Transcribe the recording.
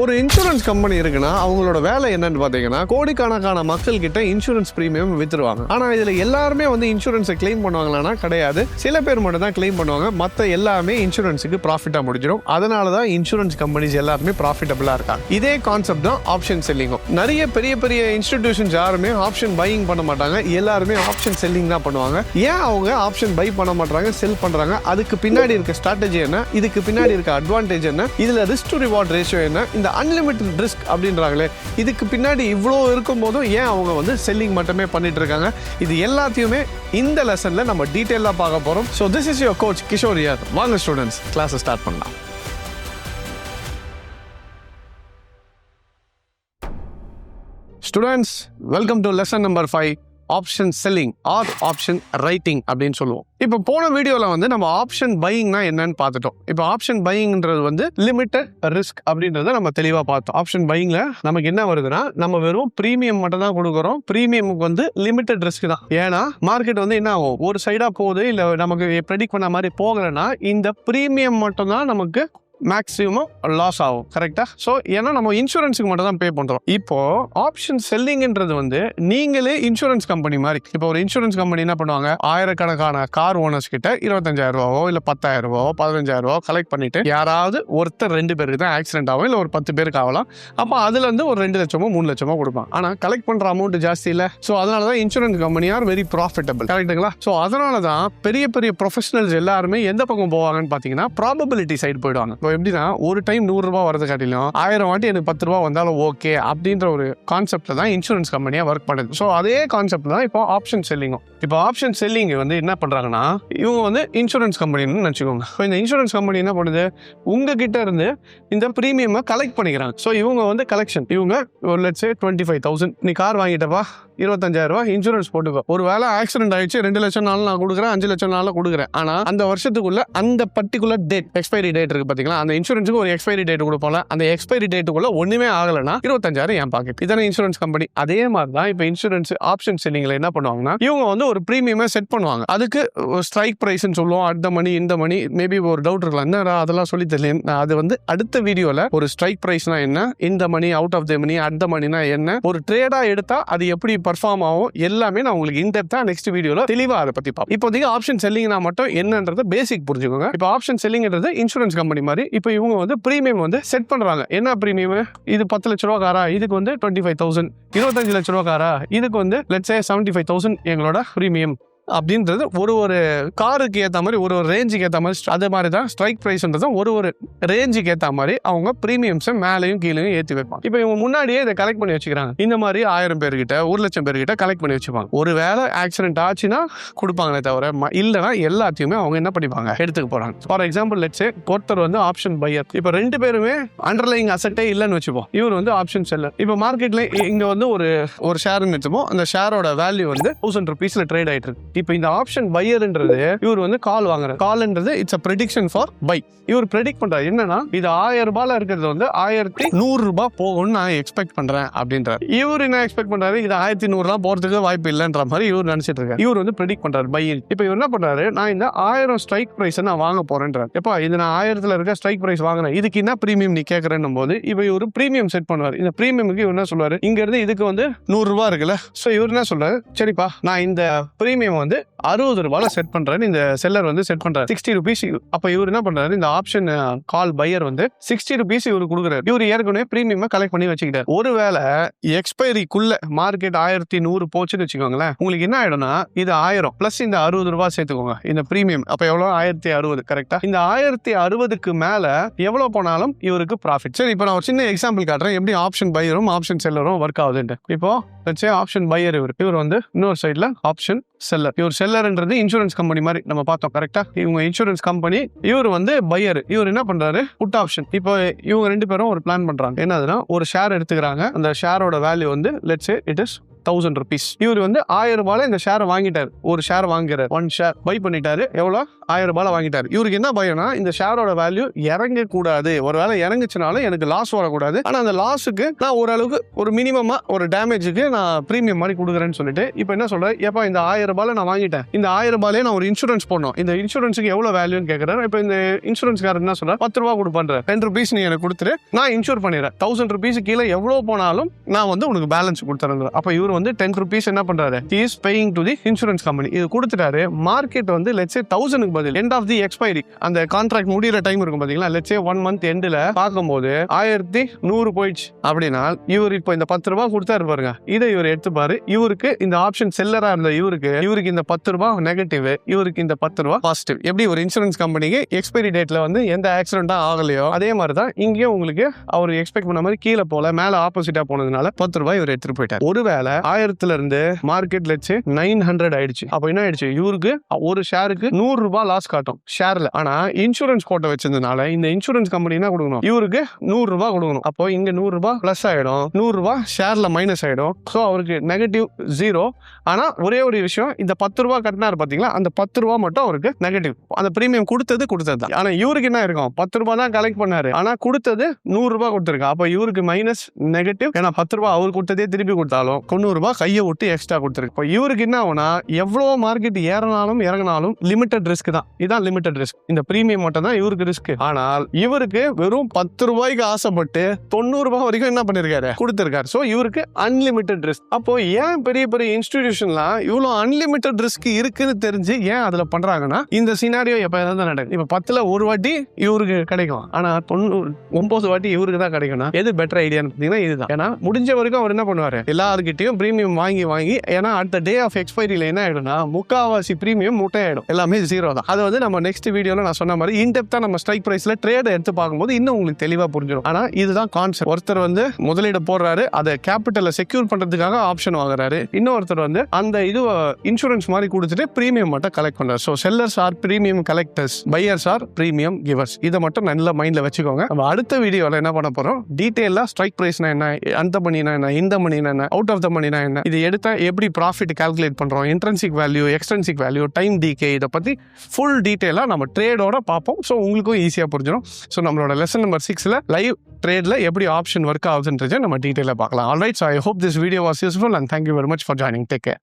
ஒரு insurance company இருக்குன்னா அவங்களோட வேலை என்னன்னு பாத்தீங்கன்னா கோடிக்கணக்கான மக்கள் கிட்ட இன்சூரன்ஸ் பிரீமியம் வித்துருவாங்க. ஆனா இதுல எல்லாருமே வந்து இன்சூரன்ஸை கிளைம் பண்ணுவாங்களான்னா கிடையாது. சில பேர் மட்டும் தான் கிளைம் பண்ணுவாங்க. மத்த எல்லாமே இன்சூரன்ஸுக்கு ப்ராஃபிட்டா முடிஞ்சிடும். அதனாலதான் இன்சூரன்ஸ் கம்பெனிஸ் எல்லாருமே ப்ராஃபிட்டபிளா இருக்காங்க. இதே கான்செப்ட் தான் ஆப்ஷன் செல்லிங்கும். நிறைய பெரிய பெரிய இன்ஸ்டிடியூஷன்ஸ் யாருமே ஆப்ஷன் பையிங் பண்ண மாட்டாங்க. எல்லாருமே ஆப்ஷன் செல்லிங் தான் பண்ணுவாங்க. ஏன் அவங்க ஆப்ஷன் பை பண்ண மாட்டாங்க, செல் பண்றாங்க? அதுக்கு பின்னாடி இருக்க ஸ்ட்ராட்டஜி என்ன, இதுக்கு பின்னாடி இருக்க அட்வான்டேஜ் என்ன, இதுல ரிஸ்க் டு ரிவார்ட் ரேஷியோ என்ன, இந்த அன்லிமிட்டட் ரிஸ்க் அப்படின்றாங்களே, இதுக்கு பின்னாடி இவ்வளோ இருக்கும் போதும் ஏன் அவங்க வந்து செல்லிங் மட்டுமே பண்ணிட்டு இருக்காங்க? இது எல்லாத்தையுமே இந்த லெசன்ல நம்ம டீடைலா பார்க்க போறோம். So this is your coach Kishore யார். வாங்க ஸ்டூடெண்ட்ஸ், கிளாஸை ஸ்டார்ட் பண்ணலாம். Students, welcome to lesson number 5, option selling R option writing அப்படின்னு சொல்லுவோம். இப்போ போன வீடியோல வந்து நம்ம ஆப்ஷன் பையிங்னா என்னன்னு பார்த்துட்டோம். இப்போ ஆப்ஷன் பையிங்ன்றது வந்து லிமிட்டட் ரிஸ்க் அப்படின்றத நம்ம தெளிவா பார்த்தோம். ஆப்ஷன் பையிங்ல நமக்கு என்ன வருதுன்னா, நம்ம வெறும் பிரீமியம் மட்டும் தான் கொடுக்குறோம். பிரீமியமுக்கு வந்து லிமிட்டட் ரிஸ்க் தான். ஏன்னா மார்க்கெட் வந்து என்ன ஆகும், ஒரு சைடா போகுது, இல்ல நமக்கு ப்ரெடிக்ட் பண்ண மாதிரி போகலைன்னா இந்த பிரீமியம் மட்டும் தான் நமக்கு மேக்ஸிமம் லாஸ் ஆகும். கரெக்டா? ஸோ ஏன்னா நம்ம இன்சூரன்ஸுக்கு மட்டும் தான் பே பண்றோம். இப்போ ஆப்ஷன் செல்லிங்ன்றது வந்து நீங்களே இன்சூரன்ஸ் கம்பெனி மாதிரி. இப்போ ஒரு இன்சூரன்ஸ் கம்பெனி என்ன பண்ணுவாங்க, ஆயிரக்கணக்கான கார் ஓனர்ஸ் கிட்ட 25,000 ரூபாவோ இல்ல 10,000 ரூபாவோ 15,000 ரூபாவோ கலெக்ட் பண்ணிட்டு யாராவது ஒருத்தர் 2 பேருக்கு தான் ஆக்சிடென்ட் ஆகும், இல்ல ஒரு 10 பேருக்கு ஆகலாம். அப்போ அதுல இருந்து ஒரு 2 லட்சமோ 3 லட்சமோ கொடுப்பாங்க. ஆனா கலெக்ட் பண்ற அமௌண்ட் ஜாஸ்தி இல்ல. ஸோ அதனாலதான் insurance company are very profitable. கரெக்டுங்களா? ஸோ அதனாலதான் பெரிய பெரிய ப்ரொஃபஷனல்ஸ் எல்லாருமே எந்த பக்கம் போவாங்கன்னு பாத்தீங்கன்னா ப்ராபபிலிட்டி சைடு போயிடுவாங்க. எப்படின்னா, ஒரு டைம் 100 ரூபாய் வரது காட்டிலும் 1000 வாட்டி எனக்கு 10 ரூபாய் வந்தாலும் ஓகே அப்படின்ற ஒரு கான்செப்ட்ல தான் இன்சூரன்ஸ் கம்பெனியா ஒர்க் பண்ணுது. ஸோ அதே கான்செப்ட் தான் இப்போ ஆப்ஷன் செல்லிங்கும். இப்போ ஆப்ஷன் செல்லிங் வந்து என்ன பண்றாங்கன்னா, இவங்க வந்து இன்சூரன்ஸ் கம்பெனின்னு நினைச்சுக்கோங்க. இந்த இன்சூரன்ஸ் கம்பெனி என்ன பண்ணுது, உங்ககிட்ட இருந்து இந்த பிரீமியம் கலெக்ட் பண்ணிக்கிறாங்க. ஸோ இவங்க வந்து கலெக்ஷன், இவங்க ஒரு லட்சம் 25,000 நீ கார் வாங்கிட்டப்பா, 25,000 ரூபாய் இன்சூரன்ஸ் போட்டுக்கோ. ஒரு வேலை ஆக்சிடென்ட் ஆயிடுச்சு, 2 லட்சம் நாள் நான் கொடுக்குறேன், 5 லட்சம் நாள் கொடுக்குறேன். ஆனா அந்த வருஷத்துக்குள்ள அந்த பர்டிகுலர் டேட், எக்ஸ்பைரி டேட் இருக்கு பாத்தீங்களா, அந்த இன்சூரன்ஸுக்கு ஒரு எக்ஸ்பைரி டேட் கொடுப்போம்ல, அந்த எக்ஸ்பைரி டேட்டுக்குள்ள ஒண்ணுமே ஆகலைன்னா 25,000 என் பாக்கெட். இதான இன்சூரன்ஸ் கம்பெனி. அதே மாதிரி தான் இப்போ இன்சூரன்ஸ் ஆப்ஷன் செல்லிங்ல என்ன பண்ணுவாங்கன்னா, இவங்க வந்து ஒரு பிரீமியமை செட் பண்ணுவாங்க. அதுக்கு ஸ்ட்ரைக் பிரைஸ்ன்னு சொல்லுவோம். அந்த மணி இந்த மணி மேபி ஒரு டவுட் இருக்கலாம், என்ன அதெல்லாம் சொல்லி தெரியல. அது வந்து அடுத்த வீடியோல ஒரு ஸ்ட்ரைக் பிரைஸ்னா என்ன, இந்த money, out of the money, at the மணினா என்ன, ஒரு ட்ரேடா எடுத்தா அது எப்படி பர்ஃபார்ம் ஆகும், எல்லாமே நான் உங்களுக்கு இன்டெப்தா நெக்ஸ்ட் வீடியோல தெளிவா அதை பத்தி பார்ப்போம். இப்போதைக்கு ஆப்ஷன் செல்லிங்னா மட்டும் என்னன்றது பேசிக் புரிஞ்சுக்கோங்க. இப்போ ஆப்ஷன் செல்லிங்ன்றது இன்சூரன்ஸ் கம்பெனி மாதிரி. இப்போ இவங்க வந்து பிரீமியம் வந்து செட் பண்றாங்க. என்ன பிரீமியம், இது 10 லட்ச ரூபா காரா, இதுக்கு வந்து 25,000. 25 லட்ச ரூபா காரா, இதுக்கு வந்து லெட்ஸ் சே 75,000 எங்களோட பிரீமியம் அப்படின்றது ஒரு காருக்கு ஏற்ற மாதிரி, ஒரு ரேஞ்சுக்கு ஏற்ற மாதிரி. அது மாதிரி தான் ஸ்ட்ரைக் பிரைஸ்ன்றது ஒரு ரேஞ்சுக்கு ஏற்ற மாதிரி அவங்க பிரீமியம்ஸை மேலையும் கீழையும் ஏற்றி வைப்பாங்க. இப்போ இவங்க முன்னாடியே இதை கலெக்ட் பண்ணி வச்சுக்கிறாங்க. இந்த மாதிரி 1000 பேர்கிட்ட 1 லட்சம் பேர்கிட்ட கலெக்ட் பண்ணி வச்சுப்பாங்க. ஒரு வேளை ஆக்சிடென்ட் ஆச்சுன்னா கொடுப்பாங்களே தவிர, இல்லைன்னா எல்லாத்தையுமே அவங்க என்ன பண்ணிப்பாங்க, எடுத்துக்க போறாங்க. ஃபார் எக்ஸாம்பிள் லெட்ஸ் சே ஒருத்தர் வந்து ஆப்ஷன் பையர். இப்போ 2 பேருமே அண்டர்லைங் அசெட்டே இல்லைன்னு வச்சுப்போம். இவர் வந்து ஆப்ஷன் செல்லர். இப்போ மார்க்கெட்ல இங்க வந்து ஒரு ஷேர்னு வச்சுப்போம். அந்த ஷேரோட வேல்யூ வந்து 1000 rupeesல ட்ரேட் ஆயிட்டு இருக்கு. இப்போ இந்த ஆப்ஷன் பையர்ன்றது இவர் வந்து கால் வாங்குறாரு. கால்ன்றது it's a prediction for buy. இவர் ப்ரெடிக்ட் பண்றாரு என்னன்னா, இது 1000 ரூபாயில இருக்கிறது வந்து 1100 ரூபாய் போகும்னு நான் எக்ஸ்பெக்ட் பண்றேன் அப்படின்றாரு. இவர் என்ன எக்ஸ்பெக்ட் பண்றாரு, இது 1100 போறதுக்கு வாய்ப்பு இல்லைன்ற மாதிரி இவர் நினைச்சிட்டு இருக்காரு. இவர் வந்து ப்ரெடிக்ட் பண்றாரு பை. இப்போ இவர் என்ன பண்றாரு, நான் இந்த 1000 ஸ்ட்ரைக் பிரைஸ் நான் வாங்க போறேன்றாரு. எப்பா இது நான் 1000ல இருக்க ஸ்ட்ரைக் பிரைஸ் வாங்குறேன், இதுக்கு என்ன பிரீமியம் நீ கேட்கறேன்னும் போது இப்போ இவர் பிரீமியம் செட் பண்ணுவார். இந்த பிரீமியமுக்கு இவர் என்ன சொல்லுவாரு, இங்க இருந்து இதுக்கு வந்து 100 ரூபாய் இருக்குல்ல. ஸோ இவர் என்ன சொல்றாரு, சரிப்பா நான் இந்த பிரீமியம் வந்து 60 ரூபாயில செட் பண்றேன். இந்த செல்லர் வந்து செட் பண்றாரு 60 rupees. அப்ப இவர் என்ன பண்றாரு, இந்த ஆப்ஷன் கால் பையர் வந்து 60 rupees இவரு கொடுக்குறாரு. இவர் ஏற்கனவே பிரீமியம் கலெக்ட் பண்ணி வச்சுக்கிட்டாரு. ஒருவேளை எக்ஸ்பைரிக்குள்ள மார்க்கெட் 1100 போச்சுன்னு வச்சுக்கோங்களேன், உங்களுக்கு என்ன ஆயிடும்னா, இது 1000 பிளஸ் இந்த 60 ரூபாய் சேர்த்துக்கோங்க இந்த பிரீமியம். அப்ப எவ்வளவு, 1060. கரெக்டா? இந்த 1060க்கு மேல எவ்வளவு போனாலும் இவருக்கு ப்ராஃபிட். சரி, இப்போ நான் ஒரு சின்ன எக்ஸாம்பிள் காட்டுறேன் எப்படி ஆப்ஷன் பையரும் ஆப்ஷன் செல்லரும் ஒர்க் ஆகுதுன்னு. இப்போ ஆப்ஷன் பையர் இவர் வந்து இன்னொரு சைட்ல ஆப்ஷன் செல்லர். இவர் செல்லர்ன்றது இன்சூரன்ஸ் கம்பெனி மாதிரி நம்ம பார்த்தோம். கரெக்டா? இவங்க இன்சூரன்ஸ் கம்பெனி, இவர் வந்து பையர். இவர் என்ன பண்றாரு, புட் ஆப்ஷன். இப்போ இவங்க 2 பேரும் ஒரு பிளான் பண்றாங்க. என்னதுன்னா, ஒரு ஷேர் எடுத்துக்கிறாங்க. அந்த ஷேரோட வேல்யூ வந்து let's say it is 1000 rupees. இவர் வந்து 1000 ரூபாயில இந்த ஷேரை வாங்கிட்டாரு. ஒரு ஷேர் வாங்குறாரு, 1 ஷேர் பை பண்ணிட்டாரு. எவ்வளோ? 1000 ரூபாயில வாங்கிட்டாரு. இவருக்கு என்ன பயம்னா இந்த ஷேரோட வேல்யூ இறங்க கூடாது. ஒருவேளை இறங்குச்சுனாலும் எனக்கு லாஸ் வரக்கூடாது. ஆனா அந்த லாஸுக்கு நான் ஓரளவுக்கு ஒரு மினிமமா ஒரு டேமேஜுக்கு நான் பிரீமியம் மாதிரி கொடுக்குறேன்னு சொல்லிட்டு இப்போ என்ன சொல்றேன், ஏப்பா இந்த 1000 ரூபாயில நான் வாங்கிட்டேன், இந்த 1000 ரூபாயிலே நான் ஒரு இன்சூரன்ஸ் போடணும், இந்த இன்சூரன்ஸுக்கு எவ்வளவு வேல்யூன்னு கேட்கறேன். இப்போ இந்த இன்சூரன்ஸ்காரர் என்ன சொல்றாரு, 10 ரூபா கொடுப்பேன், 10 rupees நீ எனக்கு கொடுத்துரு, நான் இன்சூர் பண்ணிடுறேன், 1000 rupees கீழே எவ்வளவு போனாலும் நான் வந்து உனக்கு பேலன்ஸ் கொடுத்துறேன். அப்ப இவர் வந்து 10 rupees என்ன பண்றாரு, he is paying to the insurance company. இது கொடுத்துட்டாரு. மார்க்கெட் வந்து let's say 1000க்கு பதில் end of the expiry, அந்த கான்ட்ராக்ட் முடியிற டைம் இருக்கும் பாத்தீங்களா, let's say 1 month எண்ட்ல பார்க்கும்போது 1100 போயிடுச்சு அப்படின்னா இவர் இப்போ இந்த 10 ரூபாய் கொடுத்தாரு பாருங்க, இதை இவர் எடுத்துப்பாரு. இவருக்கு இந்த ஆப்ஷன் செல்லரா இருந்த இவருக்கு இந்த 10 ரூபாய் நெகட்டிவ், இவருக்கு இந்த 10 ரூபாய் பாசிட்டிவ். எப்படி ஒரு இன்சூரன்ஸ் கம்பெனிக்கு எக்ஸ்பைரி டேட்ல வந்து எந்த ஆக்சிடென்ட்டா ஆகலையோ அதே மாதிரி தான் இங்கேயும் உங்களுக்கு அவர் எக்ஸ்பெக்ட் பண்ண மாதிரி கீழே போல மேல ஆப்போசிட்டா போனதுனால 10 ரூபாய் இவர் எடுத்துட்டு போயிட்டார். ஒருவேளை 1000ல இருந்து மார்க்கெட் லட்சம் 900 ஆயிடுச்சு. அப்ப என்ன ஆயிடுச்சு, இவருக்கு ஒரு ஷேருக்கு 100 ரூபாய் லாஸ் காட்டும் ஷேர்ல. ஆனா இன்சூரன்ஸ் கோட்டை வச்சதுனால இந்த இன்சூரன்ஸ் கம்பெனி என்ன கொடுக்கணும், இவருக்கு 100 ரூபாய் கொடுக்கணும். அப்போ இங்க 100 ரூபாய் பிளஸ் ஆயிடும், 100 ரூபாய் ஷேர்ல மைனஸ் ஆயிடும். சோ அவருக்கு நெகட்டிவ் 0. ஆனா ஒரே ஒரு விஷயம், இந்த 10 ரூபாய் கட்டினாரு பாத்தீங்களா, அந்த 10 ரூபாய் மட்டும் அவருக்கு நெகட்டிவ். அந்த பிரீமியம் கொடுத்தது தான். ஆனா இவருக்கு என்ன இருக்கும், 10 ரூபாய் தான் கலெக்ட் பண்ணாரு, ஆனா கொடுத்தது 100 ரூபாய் கொடுத்திருக்கா. அப்ப இவருக்கு மைனஸ் நெகட்டிவ். ஏன்னா 10 ரூபாய் அவர் கொடுத்ததே திருப்பி கொடுத்தாலும் 90 ரூபாய் கையை விட்டு எக்ஸ்ட்ரா கொடுத்திருக்கு. இப்போ இவருக்கு என்ன ஆகும்னா, எவ்வளவு மார்க்கெட் ஏறினாலும் இறங்கினாலும் லிமிடெட் ரிஸ்க் தான். இதான் லிமிடெட் ரிஸ்க். இந்த பிரீமியம் மட்டும் தான் இவருக்கு ரிஸ்க். ஆனால் இவருக்கு வெறும் 10 ரூபாய்க்கு ஆசைப்பட்டு 90 ரூபாய் வரைக்கும் என்ன பண்ணிருக்காரு, கொடுத்திருக்காரு. சோ இவருக்கு அன்லிமிட்டெட் ரிஸ்க். அப்போ ஏன் பெரிய பெரிய இன்ஸ்டிடியூஷன்லாம் இவ்வளவு அன்லிமிட்டெட் ரிஸ்க் இருக்குன்னு தெரிஞ்சு ஏன் அதுல பண்றாங்கன்னா, இந்த சினாரியோ எப்ப ஏதாவது நடக்கும். இப்ப 10ல ஒரு வாட்டி இவருக்கு கிடைக்கும், ஆனா 99 வாட்டி இவருக்கு தான் கிடைக்கும்னா எது பெட்டர் ஐடியான்னு பார்த்தீங்கன்னா இதுதான். ஏன்னா முடிஞ்ச வரைக்கும் அவர் என்ன பண்ணுவாரு, எல்லாருக்கிட்டையும் பிரீமியம் வாங்கி ஏன்னா அடுத்த டே ஆஃப் எக்ஸ்பைரியில என்ன ஆயிடும்னா முக்காவாசி பிரீமியம் முட்டை ஆயிடும், எல்லாமே 0 தான். அது வந்து நம்ம நெக்ஸ்ட் வீடியோல நான் சொன்ன மாதிரி இன்டெப்தா நம்ம ஸ்ட்ரைக் பிரைஸ்ல ட்ரேட் எடுத்து பார்க்கும்போது இன்னும் உங்களுக்கு தெளிவா புரிஞ்சிடும். ஆனா இதுதான் கான்செப்ட். ஒருத்தர் வந்து முதலீடு போடுறாரு, அதை கேபிட்டலை செக்யூர் பண்றதுக்காக ஆப்ஷன் வாங்குறாரு. இன்னொருத்தர் வந்து அந்த இது இன்சூரன்ஸ் மாதிரி கொடுத்துட்டு பிரீமியம் மட்டும் கலெக்ட் பண்றாரு. So sellers are premium collectors, buyers are premium givers. இதை மட்டும் நல்ல மைண்ட்ல வச்சுக்கோங்க. நம்ம அடுத்த வீடியோல என்ன பண்ண போறோம், டீடைலா ஸ்ட்ரைக் பிரைஸ்னா என்ன, அந்த மணினா என்ன, இந்த மணினா என்ன, அவுட் ஆஃப் த மணினா என்ன, இது எடுத்தா எப்படி ப்ராஃபிட் கால்குலேட் பண்றோம், intrinsic value, extrinsic value, time decay, இதை பத்தி ஃபுல் டீடைலா நம்ம ட்ரேடோட பார்ப்போம். ஸோ உங்களுக்கும் ஈஸியா புரிஞ்சிடும். ஸோ நம்மளோட லெசன் நம்பர் 6ல லைவ் ட்ரேட்ல எப்படி ஆப்ஷன் ஒர்க் ஆகுதுன்றதை நம்ம டீடைலா பார்க்கலாம். Alright, so I hope this video was useful and thank you very much for joining. Take care.